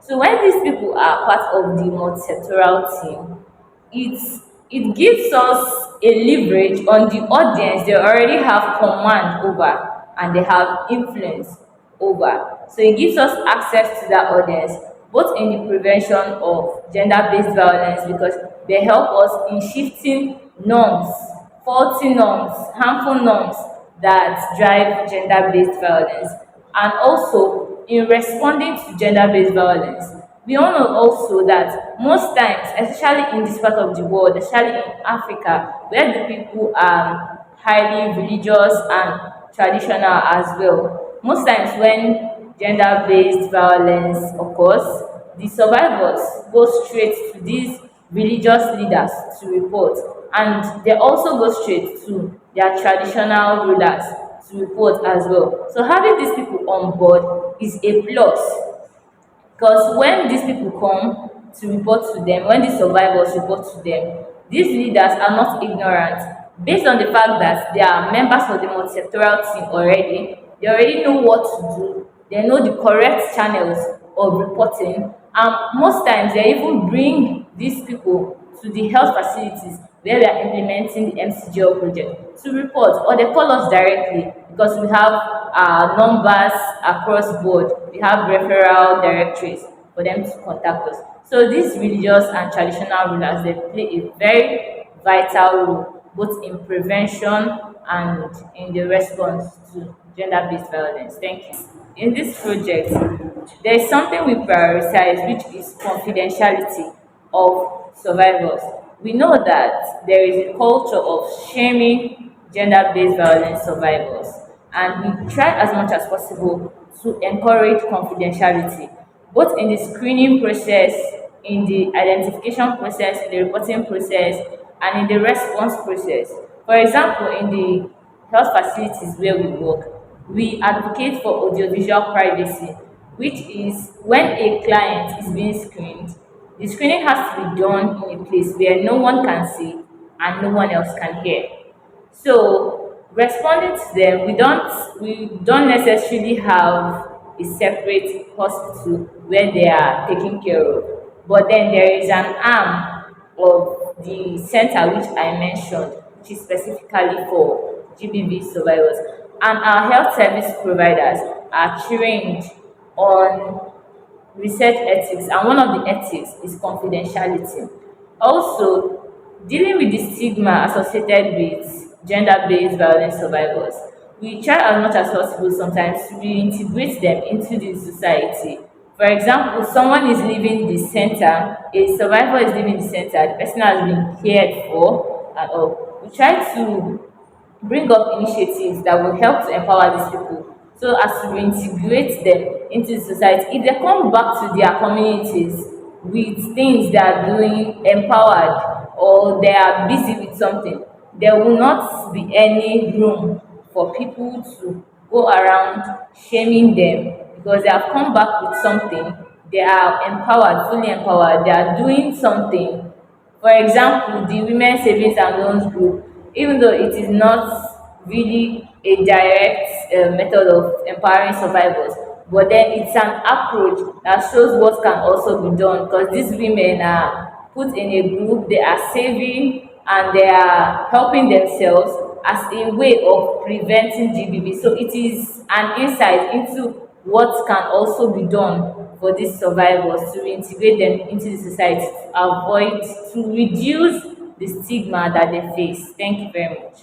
So when these people are part of the multi-sectoral team, it gives us a leverage on the audience they already have command over and they have influence over. So it gives us access to that audience, both in the prevention of gender-based violence because they help us in shifting norms, faulty norms, harmful norms that drive gender-based violence, and also in responding to gender-based violence. We all know also that most times, especially in this part of the world, especially in Africa, where the people are highly religious and traditional as well, most times when gender-based violence occurs, the survivors go straight to these religious leaders to report, and they also go straight to their traditional rulers to report as well. So having these people on board is a plus, because when these people come to report to them, when the survivors report to them, these leaders are not ignorant. Based on the fact that they are members of the multi-sectoral team already, they already know what to do. They know the correct channels of reporting. And most times, they even bring these people to the health facilities where we are implementing the MCGL project to report, or they call us directly because we have numbers across board. We have referral directories for them to contact us. So these religious and traditional rulers, they play a very vital role both in prevention and in the response to gender-based violence. Thank you. In this project, there is something we prioritize, which is confidentiality of survivors. We know that there is a culture of shaming gender-based violence survivors, and we try as much as possible to encourage confidentiality, both in the screening process, in the identification process, in the reporting process, and in the response process. For example, in the health facilities where we work, we advocate for audiovisual privacy, which is when a client is being screened, the screening has to be done in a place where no one can see and no one else can hear. So responding to them, we don't necessarily have a separate hospital where they are taken care of. But then there is an arm of the center which I mentioned, which is specifically for GBV survivors. And our health service providers are trained on research ethics, and one of the ethics is confidentiality. Also, dealing with the stigma associated with gender-based violence survivors, we try as much as possible sometimes to reintegrate them into the society. For example, someone is leaving the center, a survivor is leaving the center, the person has been cared for and all. We try to bring up initiatives that will help to empower these people so as to reintegrate them into society. If they come back to their communities with things they are doing empowered, or they are busy with something, there will not be any room for people to go around shaming them because they have come back with something. They are empowered, fully empowered, they are doing something. For example, the Women Savings and Loans Group, even though it is not really a direct method of empowering survivors, but then it's an approach that shows what can also be done, because these women are put in a group, they are saving and they are helping themselves as a way of preventing GBV. So it is an insight into what can also be done for these survivors to reintegrate them into the society, to avoid, to reduce the stigma that they face. Thank you very much.